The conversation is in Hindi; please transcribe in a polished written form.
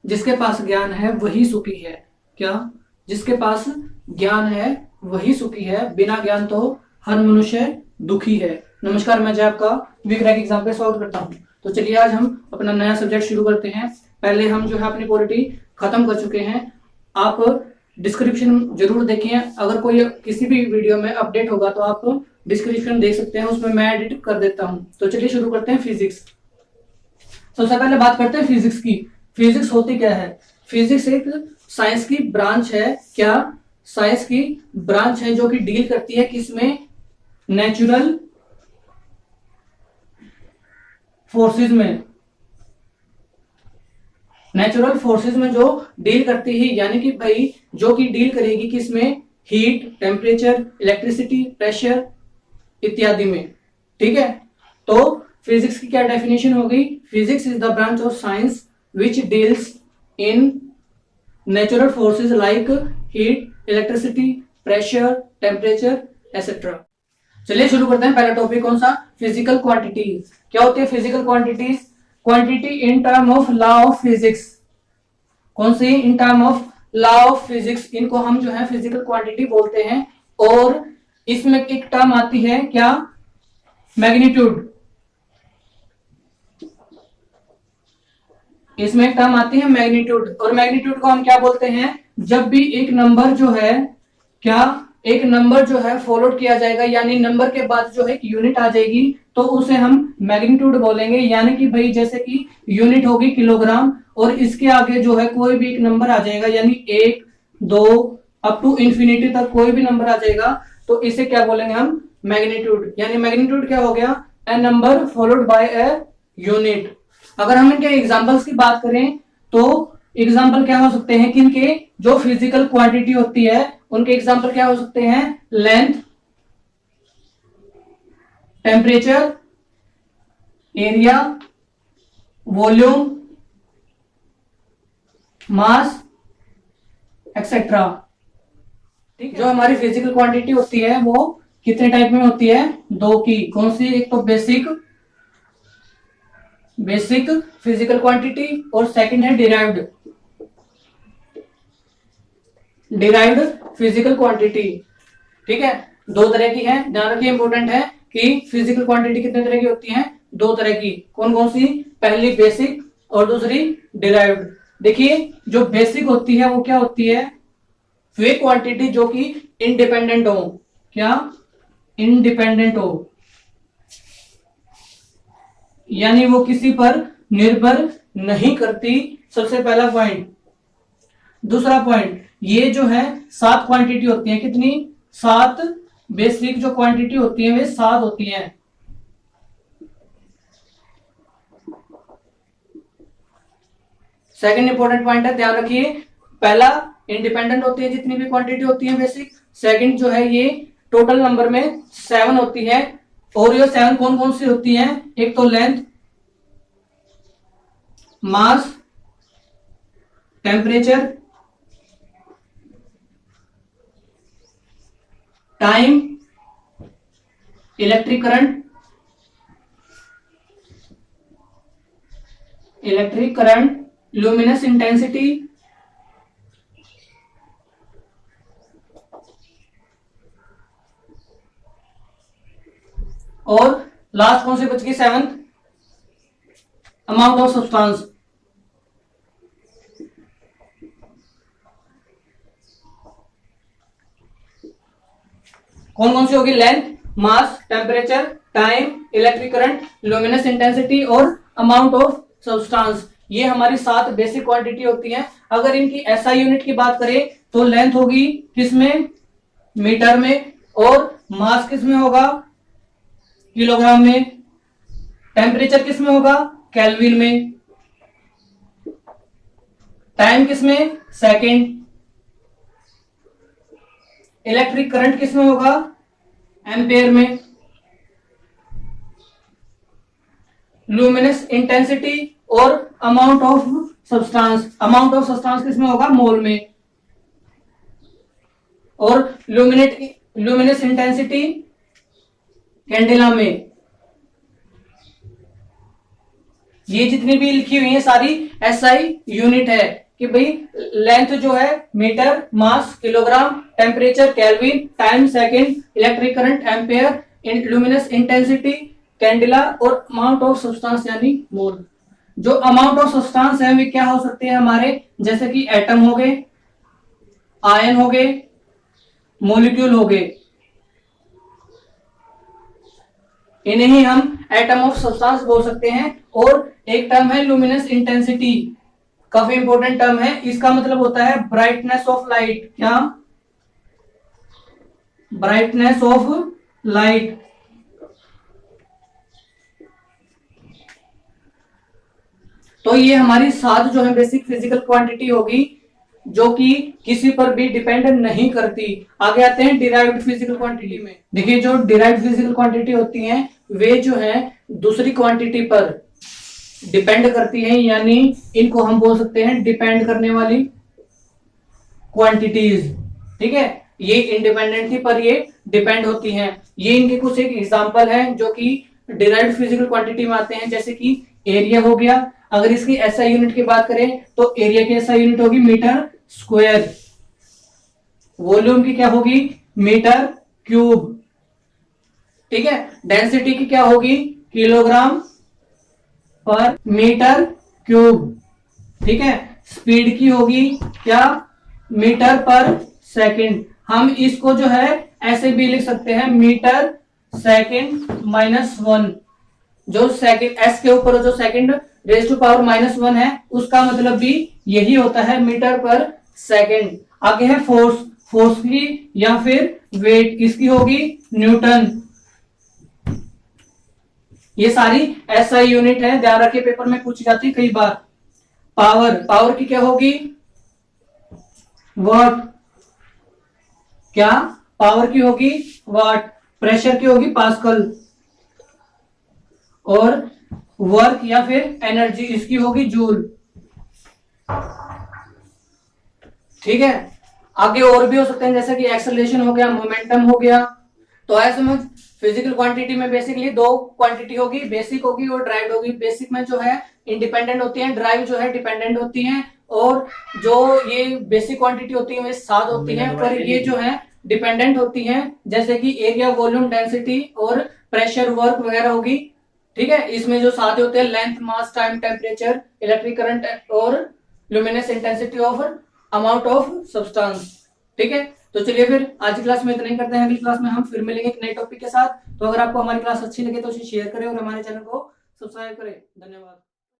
जिसके पास ज्ञान है वही सुखी है। क्या? जिसके पास ज्ञान है वही सुखी है, बिना ज्ञान तो हर मनुष्य दुखी है। नमस्कार, मैं जय आपका वीक्रैक एग्जाम पे स्वागत करता हूं। तो चलिए आज हम अपना नया सब्जेक्ट शुरू करते हैं। पहले हम जो है अपनी पॉलिटी खत्म कर चुके हैं। आप डिस्क्रिप्शन जरूर देखें, अगर कोई किसी भी वीडियो में अपडेट होगा तो आप डिस्क्रिप्शन देख सकते हैं, उसमें मैं एडिट कर देता हूं। तो चलिए शुरू करते हैं फिजिक्स। सबसे पहले बात करते हैं फिजिक्स की। फिजिक्स होती क्या है? फिजिक्स एक साइंस की ब्रांच है। क्या? साइंस की ब्रांच है जो कि डील करती है किसमें? नेचुरल फोर्सेस में। नेचुरल फोर्सेस में जो डील करती है, यानी कि भाई जो कि डील करेगी किसमें? हीट, टेम्परेचर, इलेक्ट्रिसिटी, प्रेशर इत्यादि में। ठीक है, तो फिजिक्स की क्या डेफिनेशन होगी? Physics is the branch of science which deals in natural forces like heat, electricity, pressure, temperature etcetera. चलिए शुरू करते हैं। पहला टॉपिक कौन सा? Physical quantities. क्या होती है physical quantities? Quantity in term of law of physics. कौन सी? In term of law of physics. इनको हम जो है फिजिकल क्वांटिटी बोलते हैं। और इसमें एक टर्म आती है क्या? मैग्नीट्यूड। इसमें एक टर्म आती है मैग्नीट्यूड। और मैग्नीट्यूड को हम क्या बोलते हैं? जब भी एक नंबर जो है, क्या एक नंबर जो है फॉलोड किया जाएगा, यानी नंबर के बाद जो है एक यूनिट आ जाएगी, तो उसे हम मैग्नीट्यूड बोलेंगे। यानी कि भाई जैसे कि यूनिट होगी किलोग्राम, और इसके आगे जो है कोई भी एक नंबर आ जाएगा, यानी 1, 2 अप टू इंफिनिटी तक कोई भी नंबर आ जाएगा, तो इसे क्या बोलेंगे हम? मैग्नीट्यूड। यानी मैग्नीट्यूड क्या हो गया? A number followed by a unit. अगर हम इनके एग्जांपल्स की बात करें तो एग्जांपल क्या हो सकते हैं? किनके? जो फिजिकल क्वांटिटी होती है उनके एग्जांपल क्या हो सकते हैं? लेंथ, टेम्परेचर, एरिया, वॉल्यूम, मास एक्सेट्रा। ठीक है, जो हमारी फिजिकल क्वांटिटी होती है वो कितने टाइप में होती है? दो की। कौन सी? एक तो बेसिक फिजिकल क्वांटिटी, और सेकंड है डिराइव्ड फिजिकल क्वांटिटी। ठीक है, दो तरह की है, ध्यान रखिए, इंपॉर्टेंट है कि फिजिकल क्वांटिटी कितने तरह की होती है? दो तरह की। कौन कौन सी? पहली बेसिक और दूसरी डिराइव्ड। देखिए, जो बेसिक होती है वो क्या होती है? वे क्वांटिटी जो कि इंडिपेंडेंट हो। क्या? इंडिपेंडेंट हो, यानी वो किसी पर निर्भर नहीं करती। सबसे पहला पॉइंट। दूसरा पॉइंट, ये जो है 7 क्वांटिटी होती है। कितनी? 7 बेसिक जो क्वांटिटी होती है वे 7 होती हैं। सेकंड इंपॉर्टेंट पॉइंट है, ध्यान रखिए। पहला, इंडिपेंडेंट होती है जितनी भी क्वांटिटी होती है बेसिक। सेकंड जो है ये टोटल नंबर में 7 होती है। और ये 7 कौन कौन सी होती हैं? एक तो length, mass, temperature, time, electric current, luminous intensity, और लास्ट कौन सी बच गई? 7th, amount of substance. कौन कौन सी होगी? Length, mass, temperature, time, electric current, luminous intensity और अमाउंट ऑफ सब्सटेंस। ये हमारी 7 बेसिक क्वांटिटी होती हैं। अगर इनकी एसआई यूनिट की बात करें तो लेंथ होगी किसमें? मीटर में। और मास किसमें होगा? किलोग्राम में। टेम्परेचर किसमें होगा? केल्विन में। टाइम किसमें? सेकंड। इलेक्ट्रिक करंट किसमें होगा? एम्पेयर में। ल्यूमिनस इंटेंसिटी और अमाउंट ऑफ सब्सटेंस किसमें होगा? मोल में। और ल्यूमिनस इंटेंसिटी कैंडेला में। ये जितनी भी लिखी हुई है सारी एसआई यूनिट है कि भाई लेंथ जो है metre, mass kilogram, temperature kelvin, time second, electric current ampere, luminous intensity candela और अमाउंट ऑफ सब्सटेंस यानी मोल। जो अमाउंट ऑफ सब्सटेंस है वे क्या हो सकते हैं हमारे, जैसे कि एटम हो गए, आयन हो गए, मॉलिक्यूल हो गए, इन्हें ही हम एटम ऑफ सब्सटेंस बोल सकते हैं। और एक टर्म है लुमिनस इंटेंसिटी, काफी इंपॉर्टेंट टर्म है, इसका मतलब होता है ब्राइटनेस ऑफ लाइट। क्या? Brightness of light. तो ये हमारी 7 जो है बेसिक फिजिकल क्वांटिटी होगी जो कि किसी पर भी डिपेंड नहीं करती। आगे आते हैं डिराइव्ड फिजिकल क्वांटिटी में। देखिए जो डिराइव्ड फिजिकल क्वांटिटी होती हैं वे जो है दूसरी क्वांटिटी पर डिपेंड करती हैं, यानी इनको हम बोल सकते हैं डिपेंड करने वाली क्वांटिटीज। ठीक है, ये इंडिपेंडेंटली पर ये डिपेंड होती हैं। ये इनके कुछ एक एग्जांपल है जो कि डिराइव्ड फिजिकल क्वांटिटी में आते हैं, जैसे कि एरिया हो गया। अगर इसकी एसआई यूनिट की बात करें तो एरिया की एसआई यूनिट होगी मीटर स्क्वायर। वॉल्यूम की क्या होगी? Metre cube. ठीक है, डेंसिटी की क्या होगी? किलोग्राम पर मीटर क्यूब। ठीक है, स्पीड की होगी क्या? मीटर पर सेकंड। हम इसको जो है ऐसे भी लिख सकते हैं मीटर सेकंड -1। जो सेकंड एस के ऊपर जो सेकंड रेज टू पावर -1 है उसका मतलब भी यही होता है मीटर पर सेकंड। आगे है फोर्स। फोर्स की या फिर वेट किसकी होगी? न्यूटन। ये सारी एसआई यूनिट है, ध्यान रखिए पेपर में पूछी जाती है कई बार। पावर, पावर की क्या होगी? वाट। क्या? पावर की होगी वाट। प्रेशर की होगी पास्कल। और वर्क या फिर एनर्जी इसकी होगी जूल। ठीक है, आगे और भी हो सकते हैं जैसे कि एक्सेलरेशन हो गया, मोमेंटम हो गया। तो ऐसे में फिजिकल क्वांटिटी में बेसिकली 2 क्वांटिटी होगी, बेसिक होगी और ड्राइव होगी। बेसिक में जो है इंडिपेंडेंट होती है, ड्राइव जो है डिपेंडेंट होती है। और जो ये बेसिक क्वांटिटी होती है वे 7 होती है, पर ये जो है डिपेंडेंट होती है, जैसे कि एरिया, वॉल्यूम, डेंसिटी और प्रेशर, वर्क वगैरह होगी। ठीक है, इसमें जो 7 होते हैं लेंथ, मास, टाइम, टेम्परेचर, इलेक्ट्रिक करंट और luminous intensity of amount of substance. ठीक है, तो चलिए फिर आज की क्लास में इतना ही करते हैं। अगली क्लास में हम फिर मिलेंगे एक नए टॉपिक के साथ। तो अगर आपको हमारी क्लास अच्छी लगे तो उसे शेयर करें और हमारे चैनल को सब्सक्राइब करें। धन्यवाद।